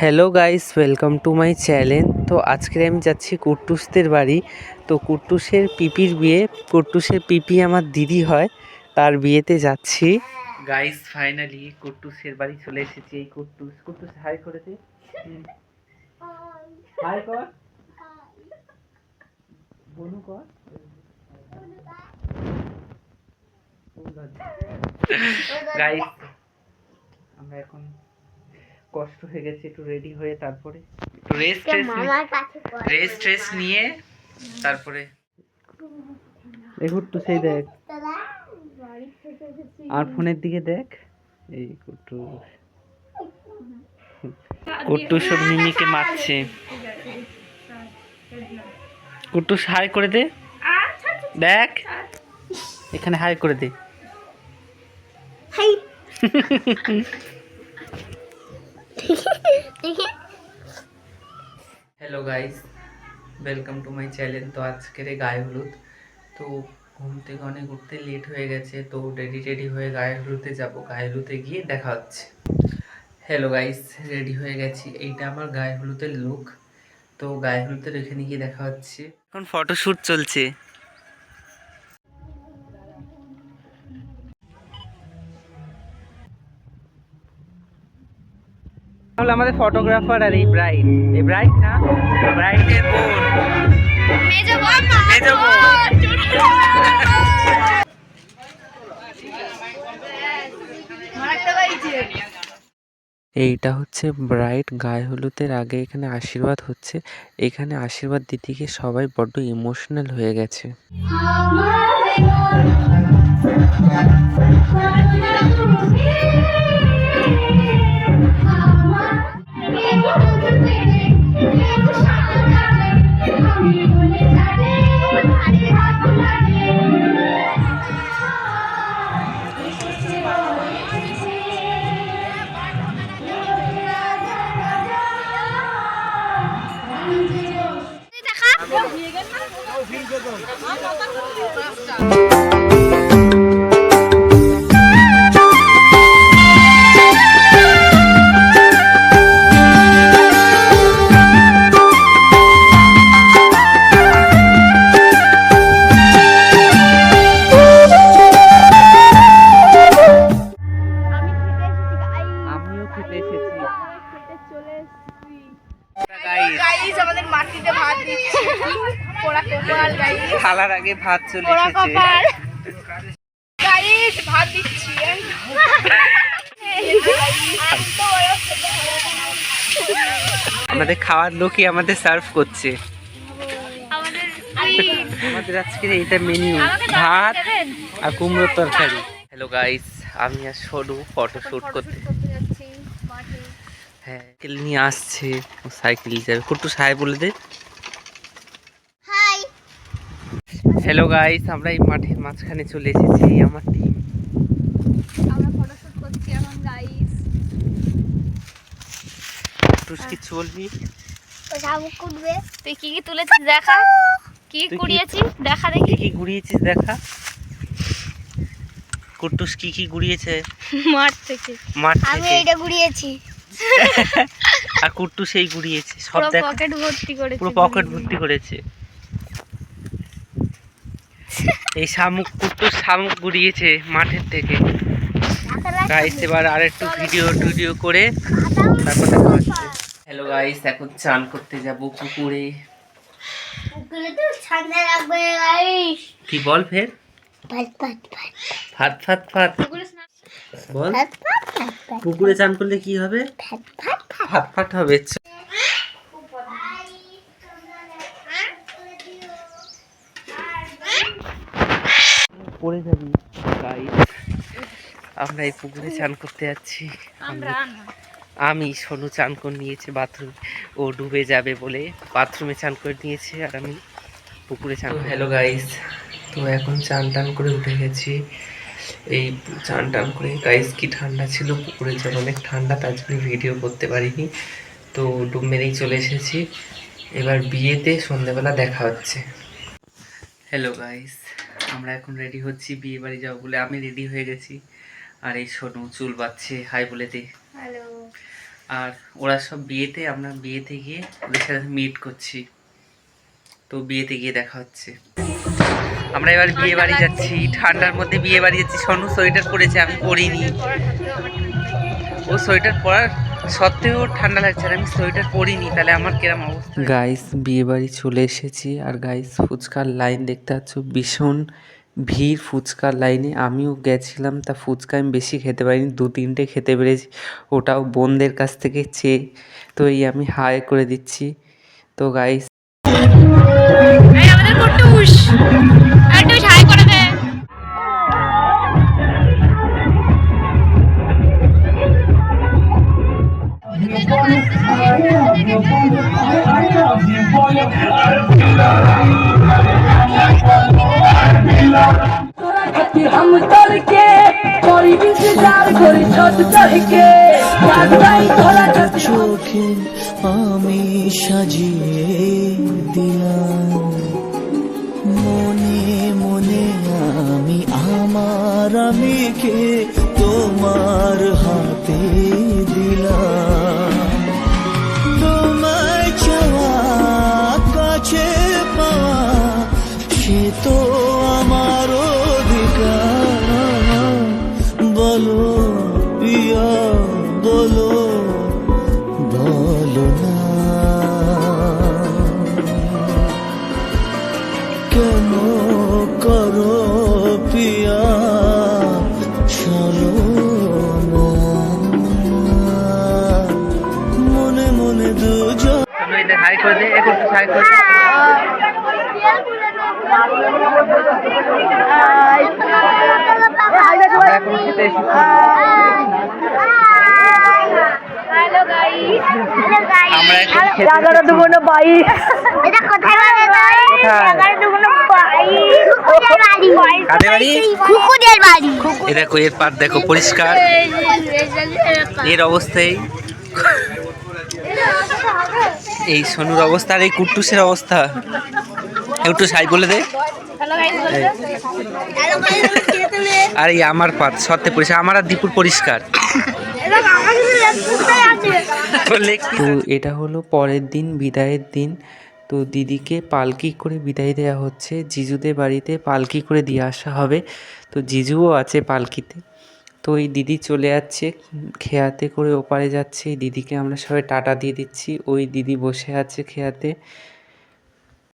Hello guys, welcome to my channel. তো আজকে আমি যাচ্ছি কুট্টুসদের বাড়ি। তো কুট্টুসের পিপির বিয়ে। কুট্টুসের পিপি আমার দিদি হয়, তার বিয়েতে যাচ্ছি। গাইস ফাইনালি কুট্টুসের বাড়ি চলে এসেছি। এই কুট্টুস কুট্টুস হাই করে দে, হাই কর, বনু কর। গাইস আমরা এখন কষ্ট হয়ে গেছে, একটু রেডি হয়ে তারপরে একটু রেস্ট নিয়ে তারপরে একটু সেই দেখ আর ফোনের দিকে দেখ। এই কুট্টু কুট্টু সব মিমিকে মারছে। কুট্টু হাই করে দে, দেখ এখানে হাই করে দে। Hello guys, welcome to my channel. তো আজকের গায়ে হলুদ। তো ঘুম থেকে অনেক উঠতে লেট হয়ে গেছে, তো রেডি হয়ে গায়ে হলুদে যাবো। গায়ে হলুদে গিয়ে দেখা হচ্ছে। হ্যালো গাইস, রেডি হয়ে গেছি। এইটা আমার গায়ে হলুদের লুক। তো গায়ে হলুদের এখানে গিয়ে দেখা হচ্ছে। এখন ফটোশ্যুট চলছে। আমাদের ফটোগ্রাফার আর এই ব্রাইড, না ব্রাইডের বোন, মেজো বোন। এইটা হচ্ছে ব্রাইড। গায়ে হলুদের আগে এখানে আশীর্বাদ হচ্ছে। এখানে আশীর্বাদ দিতে গিয়ে সবাই বড্ড ইমোশনাল হয়ে গেছে। খালার আগে ভাত চলে এসেছে। ভাত দিচ্ছি। আমাদের খাওয়ার লোকই আমাদের সার্ভ করছে। আমাদের আজকের এইটা মেনু, ভাত আর কুমড়োর তরকারি। হ্যালো গাইস, আমি আর সরু ফটোশুট করতে যাচ্ছি। হ্যাঁ, সাইকেল নিয়ে আসছে, ও সাইকেল যাবে। কুট্টু হাই বলে দে। হ্যালো গাইস, আমরা এই মাঠের মাঝখানে চলে এসেছি। আমার টিম, আমরা ফটোশুট করছি এখন গাইস। তুই কিছু বলবি? ও শামুক কুড়বে। তুই কি কি তুলেছিস দেখা, কি কুড়িয়েছিস দেখা, দেখি কি কুড়িয়েছিস দেখা। কুট্টুস কি কুড়িয়েছে মাঠ থেকে। আমি এইটা কুড়িয়েছি আর কুট্টু সেই কুড়িয়েছে সব। দেখ পকেট ভর্তি করেছে, পুরো পকেট ভর্তি করেছে। এই শামুক, কুট্টু শামুক গুড়িয়েছে মাঠের থেকে। গাইস এবার আর একটু ভিডিও করে তারপর দেখা হচ্ছে। হ্যালো গাইস, এখন চান করতে যাব পুকুরে। কি বল ফের? ফাত বল। পুকুরে চান করলে কি হবে? ফাট হবে। পড়ে যাবি। গাইস আমরা এই পুকুরে চান করতে যাচ্ছি। আমি সোনু চান করে নিয়েছে বাথরুম, ও ডুবে যাবে বলে বাথরুমে চান করে নিয়েছে, আর আমি পুকুরে চান। হ্যালো গাইস, তো এখন চান টান করে উঠে গেছি। এই চান টান করে গাইস কি ঠান্ডা ছিল, পুকুরে জল অনেক ঠান্ডা, তার জন্য ভিডিও করতে পারিনি। তো ডুব মেরেই চলে এসেছি। এবার বিয়েতে সন্ধ্যেবেলা দেখা হচ্ছে। হ্যালো গাইস, আমরা এখন রেডি হচ্ছি বিয়ে বাড়ি যাবো বলে। আমি রেডি হয়ে গেছি, আর এই সোনু চুল বাঁধছে। হাই বলে দে। হ্যালো। আর ওরা সব বিয়েতে, আমরা বিয়েতে গিয়ে ওদের সাথে মিট করছি। তো বিয়েতে গিয়ে দেখা হচ্ছে। আমরা এবার বিয়ে বাড়ি যাচ্ছি, ঠান্ডার মধ্যে বিয়ে বাড়ি যাচ্ছি। সোনু সোয়েটার পরেছে, আমি পরিনি। ও সোয়েটার পরার সত্ত্বেও ঠান্ডা লাগছে, আর আমি সোয়েটার পরিনি, তাহলে আমার কিরম অবস্থা। গাইস বিয়ে বাড়ি চলে এসেছি, আর গাইস ফুচকার লাইন দেখতে পাচ্ছ, ভীষণ ভিড় ফুচকার লাইনে। আমিও গেছিলাম, তা ফুচকা আমি বেশি খেতে পারিনি, 2-3টে খেতে পেরেছি, ওটাও বোনদের কাছ থেকে চেয়ে। তো এই আমি হাই করে দিচ্ছি। তো গাইস আমাদের কুট্টুস একটু হাই করে দে। हम करके कोई इंतजार कोई छोड़ करके রাস্তায় তোরা চোখে আমি সাজিয়ে দিলাম, মনে মনে আমি আমার আমিকে তোমার হাতে দিলাম। তোমায় চাওয়া কাছে পাওয়া সে তো আমার অধিকার। বলো প্রিয়া বলো, বলো না কেন করো প্রিয়া চলো না, মনে মনে দুজন। হাই করে দে, একটু হাই করে দে। আমরা এখন খেতে এসেছি। হ্যালো গাইস, আমরা এখন খেতে এগারো এসেছি। দুগুণ বাইশ। এটা কোথায় বাজে তাই? কোথায়? 11 দুগুণ 22 কুকুরের বাড়ি। কাদের বাড়ি? কুকুরের বাড়ি। এ দেখো, এর পার দেখো পরিষ্কার, এর অবস্থায় এই সোনুর অবস্থা, আর এই কুট্টুসের অবস্থা। একটু সাই বলে দে। হ্যালো গাইস বলতে। হ্যালো গাইস বলতে। আর এই আমার পাত সত্যি পরিষ্কার, আমার আর দীপুর পরিষ্কার। এটা আমার কোথায় আছে? তো এটা হলো পরের দিন, বিদায়ের দিন। তো দিদিকে পালকি করে বিদায় দেওয়া হচ্ছে, জিজুদের বাড়িতে পালকি করে দিয়ে আসা হবে। তো জিজুও আছে পালকিতে। তো এই দিদি চলে যাচ্ছে, খেয়াতে করে ওপারে যাচ্ছে। এই দিদিকে আমরা সবাই টাটা দিয়ে দিচ্ছি, ওই দিদি বসে আছে খেয়াতে।